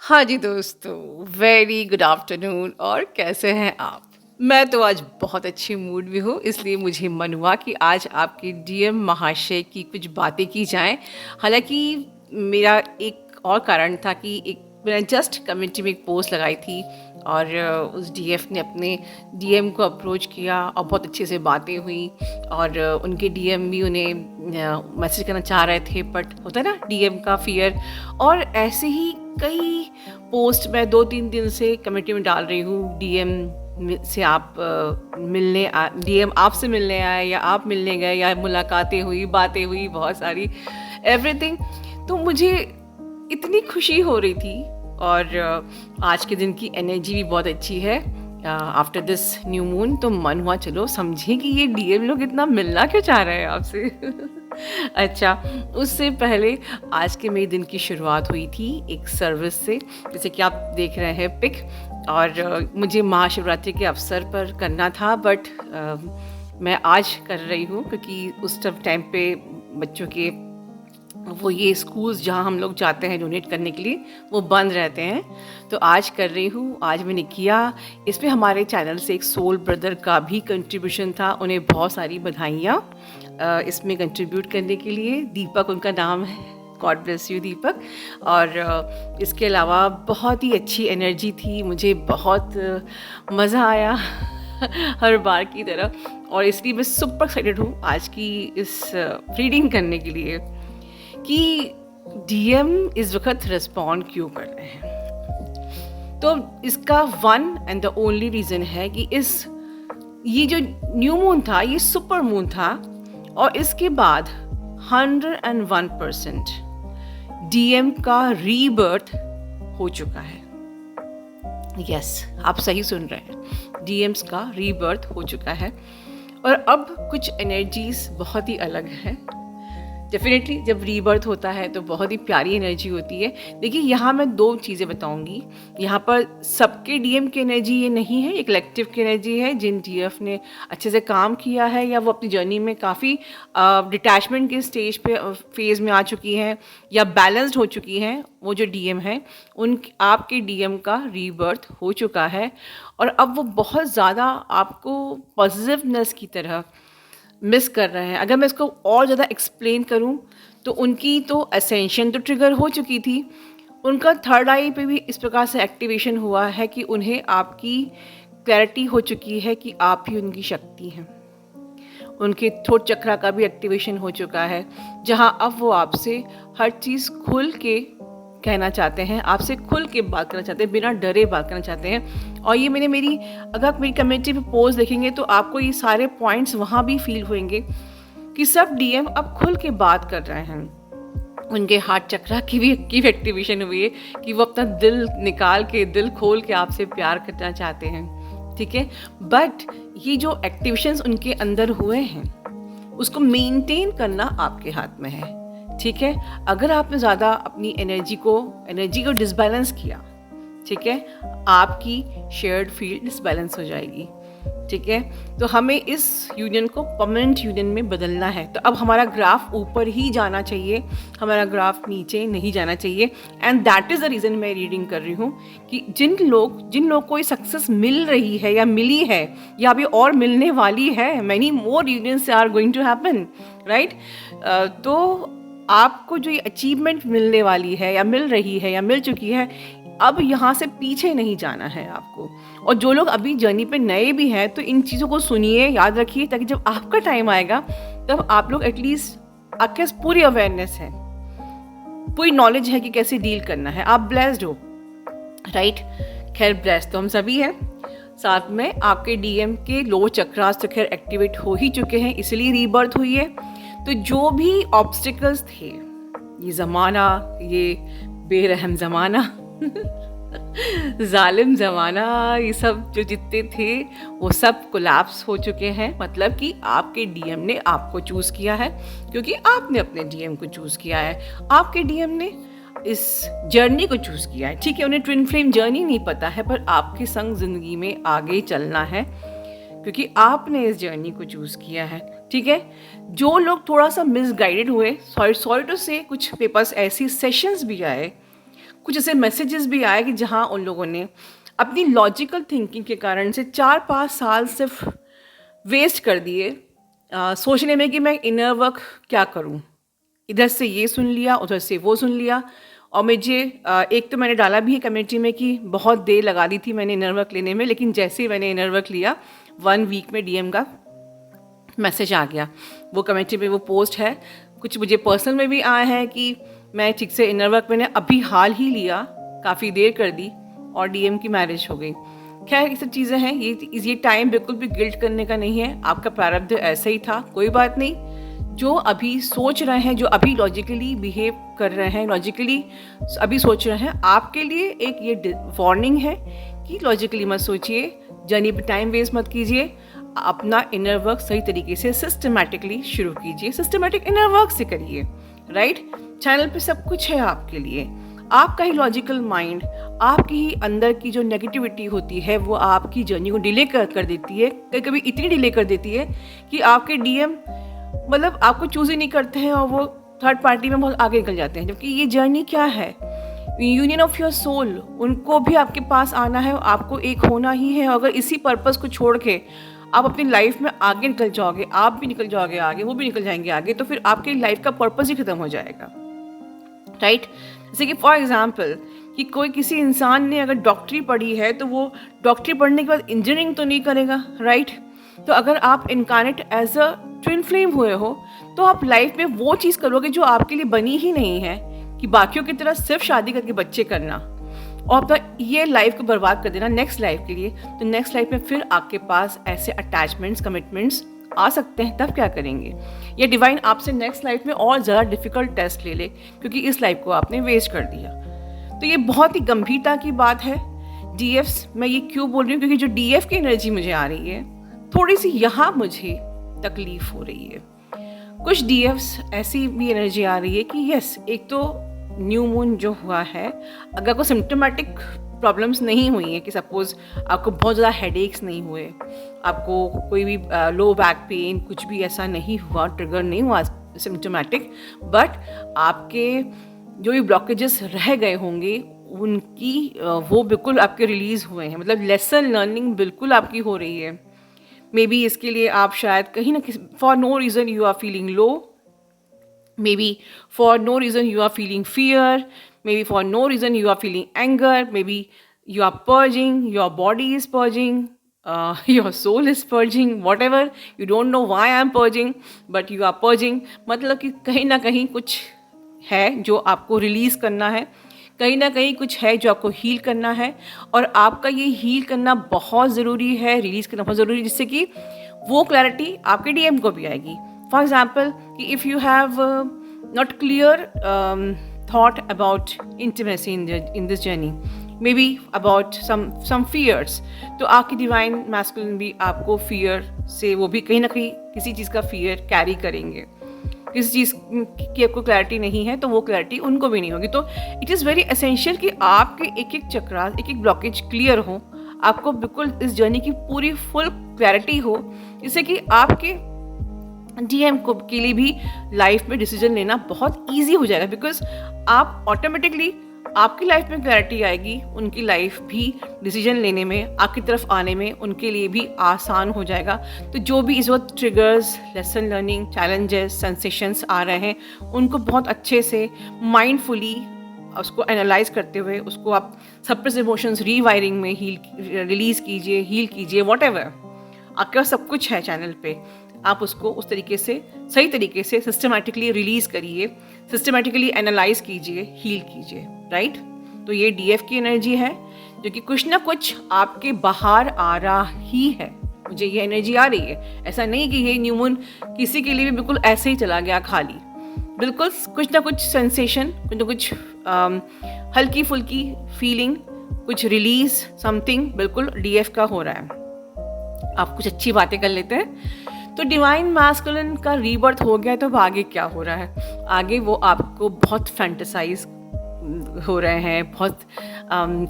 हाँ जी दोस्तों, very good afternoon और कैसे हैं आप? मैं तो आज बहुत अच्छी मूड में हूँ, इसलिए मुझे मन हुआ कि आज आपके डीएम महाशय की कुछ बातें की जाएँ। हालाँकि मेरा एक और कारण था कि एक मैंने जस्ट कम्युनिटी में एक पोस्ट लगाई थी और उस डीएफ ने अपने डीएम को अप्रोच किया और बहुत अच्छे से बातें हुई और उनके डीएम भी उन्हें मैसेज करना चाह रहे थे, बट होता है ना डीएम का फ़ियर। और ऐसे ही कई पोस्ट मैं 2-3 दिन से कमेटी में डाल रही हूँ। से आप डीएम आपसे मिलने आए या आप मिलने गए या मुलाकातें हुई, बातें हुई बहुत सारी, एवरीथिंग। तो मुझे इतनी खुशी हो रही थी और आज के दिन की एनर्जी भी बहुत अच्छी है आफ्टर दिस न्यू मून। तो मन हुआ चलो समझें कि ये डीएम लोग इतना मिलना क्यों चाह रहे हैं आपसे। अच्छा, उससे पहले आज के मेरे दिन की शुरुआत हुई थी एक सर्विस से, जैसे कि आप देख रहे हैं पिक। और मुझे महाशिवरात्रि के अवसर पर करना था, बट मैं आज कर रही हूँ क्योंकि उस टाइम पे बच्चों के वो ये स्कूल्स जहाँ हम लोग जाते हैं डोनेट करने के लिए वो बंद रहते हैं। तो आज कर रही हूँ, आज मैंने किया। इसमें हमारे चैनल से एक सोल ब्रदर का भी कंट्रीब्यूशन था, उन्हें बहुत सारी बधाइयाँ इसमें कंट्रीब्यूट करने के लिए। दीपक उनका नाम है, गॉड ब्लेस यू दीपक। और इसके अलावा बहुत ही अच्छी एनर्जी थी, मुझे बहुत मज़ा आया हर बार की तरह। और इसलिए मैं सुपर एक्साइटेड हूँ आज की इस रीडिंग करने के लिए कि डीएम इस वक्त रिस्पॉन्ड क्यों कर रहे हैं। तो इसका one and the only reason है कि ये जो न्यू मून था ये सुपर मून था, और इसके बाद 101% डीएम का रीबर्थ हो चुका है। यस, आप सही सुन रहे हैं, डीएम्स का रीबर्थ हो चुका है। और अब कुछ एनर्जीज बहुत ही अलग है। डेफिनेटली जब रीबर्थ होता है तो बहुत ही प्यारी एनर्जी होती है। देखिए, यहाँ मैं 2 चीज़ें बताऊँगी। यहाँ पर सबके डीएम की एनर्जी ये नहीं है, ये कलेक्टिव की एनर्जी है। जिन डीएफ ने अच्छे से काम किया है या वो अपनी जर्नी में काफ़ी डिटैचमेंट के स्टेज पे फेज़ में आ चुकी हैं या बैलेंस्ड हो चुकी हैं, वो जो डीएम है उन आपके डीएम का रीबर्थ हो चुका है। और अब वो बहुत ज़्यादा आपको पॉजिटिवनेस की तरह मिस कर रहे हैं। अगर मैं इसको और ज़्यादा एक्सप्लेन करूं तो उनकी तो असेंशन तो ट्रिगर हो चुकी थी, उनका थर्ड आई पे भी इस प्रकार से एक्टिवेशन हुआ है कि उन्हें आपकी क्लैरिटी हो चुकी है कि आप ही उनकी शक्ति हैं। उनके थ्रोट चक्रा का भी एक्टिवेशन हो चुका है, जहां अब वो आपसे हर चीज़ खुल के कहना चाहते हैं, आपसे खुल के बात करना चाहते हैं, बिना डरे बात करना चाहते हैं। और ये अगर आप मेरी कम्युनिटी पे पोस्ट देखेंगे तो आपको ये सारे पॉइंट्स वहाँ भी फील होंगे कि सब डीएम अब खुल के बात कर रहे हैं। उनके हार्ट चक्रा की भी एक्टिवेशन हुई है कि वो अपना दिल निकाल के, दिल खोल के आपसे प्यार करना चाहते हैं। ठीक है, बट ये जो एक्टिवेशंस उनके अंदर हुए हैं उसको मेंटेन करना आपके हाथ में है। ठीक है, अगर आपने ज़्यादा अपनी एनर्जी को डिसबैलेंस किया, ठीक है, आपकी शेयर्ड फील्ड डिसबैलेंस हो जाएगी। ठीक है, तो हमें इस यूनियन को परमानेंट यूनियन में बदलना है। तो अब हमारा ग्राफ ऊपर ही जाना चाहिए, हमारा ग्राफ नीचे नहीं जाना चाहिए। And that is the reason मैं रीडिंग कर रही हूँ कि जिन लोग को ये सक्सेस मिल रही है या मिली है या अभी और मिलने वाली है, many more unions are going to happen, right. तो आपको जो ये अचीवमेंट मिलने वाली है या मिल रही है या मिल चुकी है, अब यहाँ से पीछे नहीं जाना है आपको। और जो लोग अभी जर्नी पे नए भी हैं तो इन चीज़ों को सुनिए, याद रखिए, ताकि जब आपका टाइम आएगा तब आप लोग एटलीस्ट आपके पास पूरी अवेयरनेस है, पूरी नॉलेज है कि कैसे डील करना है। आप ब्लेस्ड हो, राइट। खैर, ब्लेस्ड तो हम सभी हैं। साथ में आपके डीएम के लो चक्रास तो खैर एक्टिवेट हो ही चुके हैं, इसलिए रीबर्थ हुई है। तो जो भी ऑब्स्टिकल्स थे, ये ज़माना, ये बेरहम ज़माना जालिम ज़माना, ये सब जो जितने थे वो सब कोलैप्स हो चुके हैं। मतलब कि आपके डीएम ने आपको चूज़ किया है, क्योंकि आपने अपने डीएम को चूज़ किया है। आपके डीएम ने इस जर्नी को चूज़ किया है। ठीक है, उन्हें ट्विन फ्लेम जर्नी नहीं पता है, पर आपके संग ज़िंदगी में आगे चलना है क्योंकि आपने इस जर्नी को चूज़ किया है। ठीक है, जो लोग थोड़ा सा मिसगाइडेड हुए, सॉरी टू से, कुछ पेपर्स ऐसी सेशंस भी आए, कुछ ऐसे मैसेजेस भी आए कि जहाँ उन लोगों ने अपनी लॉजिकल थिंकिंग के कारण से 4-5 साल सिर्फ वेस्ट कर दिए सोचने में कि मैं इनर वर्क क्या करूं। इधर से ये सुन लिया, उधर से वो सुन लिया, और मुझे एक तो मैंने डाला भी है कम्युनिटी में कि बहुत देर लगा दी थी मैंने इनर वर्क लेने में, लेकिन जैसे ही मैंने इनर वर्क लिया 1 वीक में डीएम का मैसेज आ गया। वो कम्युनिटी पे वो पोस्ट है, कुछ मुझे पर्सनल में भी आया है कि मैं ठीक से इनर वर्क मैंने अभी हाल ही लिया, काफ़ी देर कर दी और डीएम की मैरिज हो गई। खैर ये सब चीज़ें हैं, ये टाइम बिल्कुल भी गिल्ट करने का नहीं है, आपका प्रारब्ध ऐसा ही था, कोई बात नहीं। जो अभी सोच रहे हैं, जो अभी लॉजिकली बिहेव कर रहे हैं, लॉजिकली अभी सोच रहे हैं, आपके लिए एक ये वार्निंग है कि लॉजिकली मत सोचिए, जर्नी पे टाइम वेस्ट मत कीजिए, अपना इनर वर्क सही तरीके से सिस्टमैटिकली शुरू कीजिए, सिस्टमैटिक इनर वर्क से करिए, राइट। चैनल पे सब कुछ है आपके लिए। आपका ही लॉजिकल माइंड, आपकी ही अंदर की जो नेगेटिविटी होती है वो आपकी जर्नी को डिले कर देती है, कभी कभी इतनी डिले कर देती है कि आपके डीएम मतलब आपको चूज़ ही नहीं करते हैं और वो थर्ड पार्टी में बहुत आगे निकल जाते हैं। जबकि ये जर्नी क्या है, यूनियन ऑफ योर सोल, उनको भी आपके पास आना है, आपको एक होना ही है। अगर इसी पर्पस को छोड़ के आप अपनी लाइफ में आगे निकल जाओगे, आप भी निकल जाओगे आगे, वो भी निकल जाएंगे आगे, तो फिर आपकी लाइफ का पर्पस ही खत्म हो जाएगा, राइट। जैसे कि फॉर एग्जाम्पल कि कोई किसी इंसान ने अगर डॉक्टरी पढ़ी है तो वो डॉक्टरी पढ़ने के बाद इंजीनियरिंग तो नहीं करेगा, राइट। तो अगर आप incarnate as a twin flame हुए हो तो आप लाइफ में वो चीज़ करोगे जो आपके लिए बनी ही नहीं है, कि बाकियों की तरह सिर्फ शादी करके बच्चे करना और अपना ये लाइफ को बर्बाद कर देना नेक्स्ट लाइफ के लिए। तो नेक्स्ट लाइफ में फिर आपके पास ऐसे अटैचमेंट्स, कमिटमेंट्स आ सकते हैं, तब क्या करेंगे। ये डिवाइन आपसे नेक्स्ट लाइफ में और ज़्यादा डिफ़िकल्ट टेस्ट ले ले, क्योंकि इस लाइफ को आपने वेस्ट कर दिया। तो ये बहुत ही गंभीरता की बात है। डीएफ्स, मैं ये क्यों बोल रही हूँ, क्योंकि जो डीएफ की एनर्जी मुझे आ रही है, थोड़ी सी यहाँ मुझे तकलीफ हो रही है। कुछ डीएफ्स ऐसी भी एनर्जी आ रही है कि यस, एक तो न्यू मून जो हुआ है, अगर कोई सिम्टोमेटिक प्रॉब्लम्स नहीं हुई है, कि सपोज़ आपको बहुत ज़्यादा हेडेक्स नहीं हुए, आपको कोई भी लो बैक पेन, कुछ भी ऐसा नहीं हुआ, ट्रिगर नहीं हुआ सिम्टोमेटिक, बट आपके जो भी ब्लॉकेजेस रह गए होंगे उनकी वो बिल्कुल आपके रिलीज़ हुए हैं, मतलब लेसन लर्निंग बिल्कुल आपकी हो रही है। मे बी इसके लिए आप शायद कहीं ना किसी for no reason you are feeling low, maybe for no reason you are feeling fear, maybe for no reason you are feeling anger, maybe you are purging, your body is purging, your soul is purging, whatever, you don't know why I am purging, but you are purging। मतलब कि कहीं ना कहीं कुछ है जो आपको release करना है, कहीं ना कहीं कुछ है जो आपको हील करना है, और आपका ये हील करना बहुत ज़रूरी है, रिलीज़ करना बहुत ज़रूरी है, जिससे कि वो क्लैरिटी आपके डीएम को भी आएगी। For example, if you have not clear thought about intimacy in this journey, maybe about some fears, तो आपकी डिवाइन मैस्कुलिन भी आपको fear से, वो भी कहीं ना कहीं किसी चीज़ का fear कैरी करेंगे। किसी चीज़ की आपको क्लैरिटी नहीं है तो वो क्लैरिटी उनको भी नहीं होगी। तो इट इज़ वेरी एसेंशियल कि आपके एक एक चक्रा, एक एक ब्लॉकेज क्लियर हो, आपको बिल्कुल इस जर्नी की पूरी फुल क्लैरिटी हो, जिससे कि आपके डीएम को के लिए भी लाइफ में डिसीजन लेना बहुत इजी हो जाएगा, बिकॉज आप ऑटोमेटिकली आपकी लाइफ में क्लैरिटी आएगी, उनकी लाइफ भी डिसीजन लेने में, आपकी तरफ आने में उनके लिए भी आसान हो जाएगा। तो जो भी इस वक्त triggers, lesson learning, challenges, sensations आ रहे हैं, उनको बहुत अच्छे से माइंडफुली उसको एनालाइज करते हुए उसको आप सप्रेस इमोशंस रीवायरिंग में रिलीज़ कीजिए, हील कीजिए, व्हाटएवर आपके पास सब कुछ है चैनल पे, आप उसको उस तरीके से, सही तरीके से सिस्टमैटिकली रिलीज़ करिए, सिस्टमैटिकली एनालाइज कीजिए, हील कीजिए, राइट। तो ये डीएफ की एनर्जी है जो कि कुछ ना कुछ आपके बाहर आ रहा ही है, मुझे ये एनर्जी आ रही है। ऐसा नहीं कि ये न्यू मून किसी के लिए भी बिल्कुल ऐसे ही चला गया खाली, बिल्कुल कुछ ना कुछ सेंसेशन, कुछ ना कुछ हल्की फुल्की फीलिंग, कुछ रिलीज, समथिंग बिल्कुल डीएफ का हो रहा है। आप कुछ अच्छी बातें कर लेते हैं। तो डिवाइन मैस्कुलिन का रीबर्थ हो गया, तो अब आगे क्या हो रहा है? आगे वो आपको बहुत फैंटेसाइज हो रहे हैं, बहुत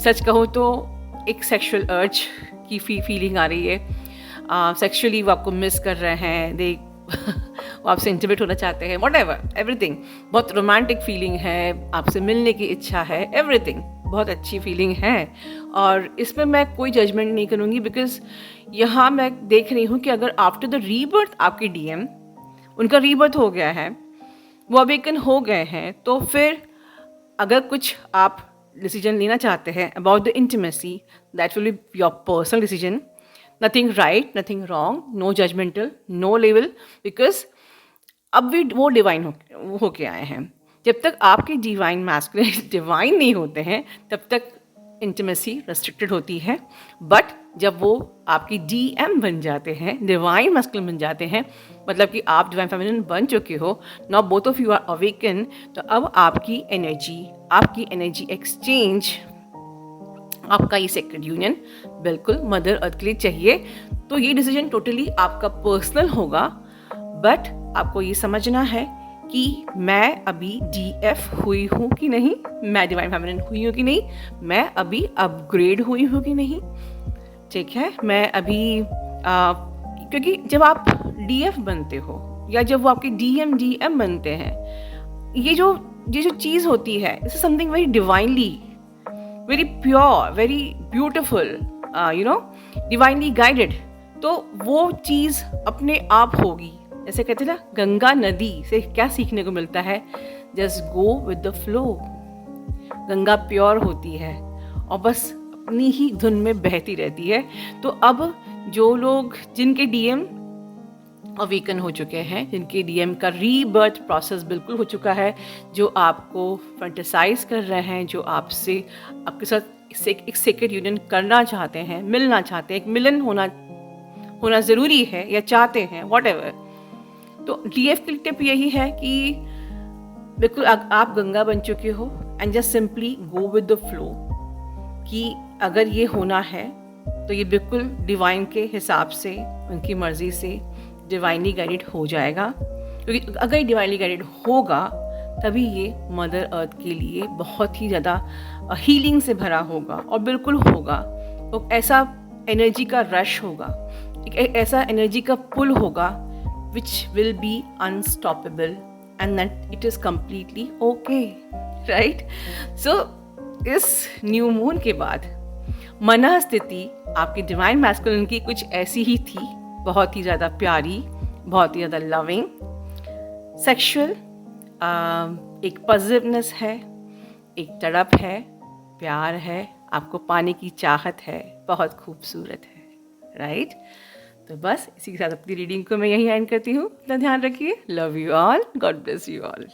सच कहो तो एक सेक्सुअल अर्ज की फीलिंग आ रही है। सेक्सुअली वो आपको मिस कर रहे हैं, वो आपसे इंटीमेट होना चाहते हैं, व्हाटएवर, एवरीथिंग। बहुत रोमांटिक फीलिंग है, आपसे मिलने की इच्छा है, एवरीथिंग। बहुत अच्छी फीलिंग है और इसमें मैं कोई जजमेंट नहीं करूँगी, बिकॉज यहाँ मैं देख रही हूँ कि अगर आफ्टर द रीबर्थ आपके डीएम, उनका रीबर्थ हो गया है, वो अवेकन हो गए हैं, तो फिर अगर कुछ आप डिसीजन लेना चाहते हैं about the intimacy, that will be your personal decision, nothing right, nothing wrong, no judgmental, no level, because अब भी वो डिवाइन हो के आए हैं। जब तक आपके डिवाइन मैस्कुलिन डिवाइन नहीं होते हैं तब तक इंटीमेसी रेस्ट्रिक्टेड होती है, बट जब वो आपकी डीएम बन जाते हैं, डिवाइन मैस्कुलिन बन जाते हैं, मतलब कि आप डिवाइन फेमिनिन बन चुके हो, now both of you are awaken, तो अब आपकी एनर्जी एक्सचेंज, आपका ये सेक्रेड यूनियन बिल्कुल मदर अर्थ के लिए चाहिए। तो ये डिसीजन टोटली आपका पर्सनल होगा, बट आपको ये समझना है कि मैं अभी डीएफ हुई हूँ कि नहीं, मैं डिवाइन फेमिनिन हुई हूँ कि नहीं, मैं अभी अपग्रेड हुई हूँ कि नहीं, ठीक है। मैं अभी क्योंकि जब आप डीएफ बनते हो या जब वो आपके डीएम बनते हैं, ये जो चीज़ होती है, this is something very divinely, very pure, very beautiful, divinely guided. तो वो चीज़ अपने आप होगी। जैसे कहते हैं ना, गंगा नदी से क्या सीखने को मिलता है, just go with the flow. Ganga pure होती है और बस अपनी ही धुन में बहती रहती है। तो अब जो लोग, जिनके डीएम अवेकन हो चुके हैं, जिनके डीएम का रीबर्थ प्रोसेस बिल्कुल हो चुका है, जो आपको फैंटेसाइज कर रहे हैं, जो आपके साथ एक सेक्रेड यूनियन करना चाहते हैं, मिलना चाहते हैं, एक मिलन होना ज़रूरी है या चाहते हैं, व्हाटएवर, तो डीएफ की टिप यही है कि बिल्कुल आप गंगा बन चुके हो and just simply go with the flow, कि अगर ये होना है तो ये बिल्कुल डिवाइन के हिसाब से, उनकी मर्ज़ी से डिवाइनली गाइडेड हो जाएगा। क्योंकि अगर डिवाइनली गाइडेड होगा तभी ये मदर अर्थ के लिए बहुत ही ज़्यादा हीलिंग से भरा होगा, और बिल्कुल होगा। तो ऐसा एनर्जी का रश होगा, एक ऐसा एनर्जी का पुल होगा which will be unstoppable, and that it is completely okay, right? So इस न्यू मून के बाद मन स्थिति आपकी डिवाइन मैस्कुलिन की कुछ ऐसी ही थी, बहुत ही ज़्यादा प्यारी, बहुत ही ज़्यादा लविंग, सेक्सुअल, एक पॉजिटिवनेस है, एक तड़प है, प्यार है, आपको पाने की चाहत है, बहुत खूबसूरत है, राइट? तो बस इसी के साथ अपनी रीडिंग को मैं यहीं एंड करती हूँ। अपना ध्यान रखिए। Love you all, God bless you all.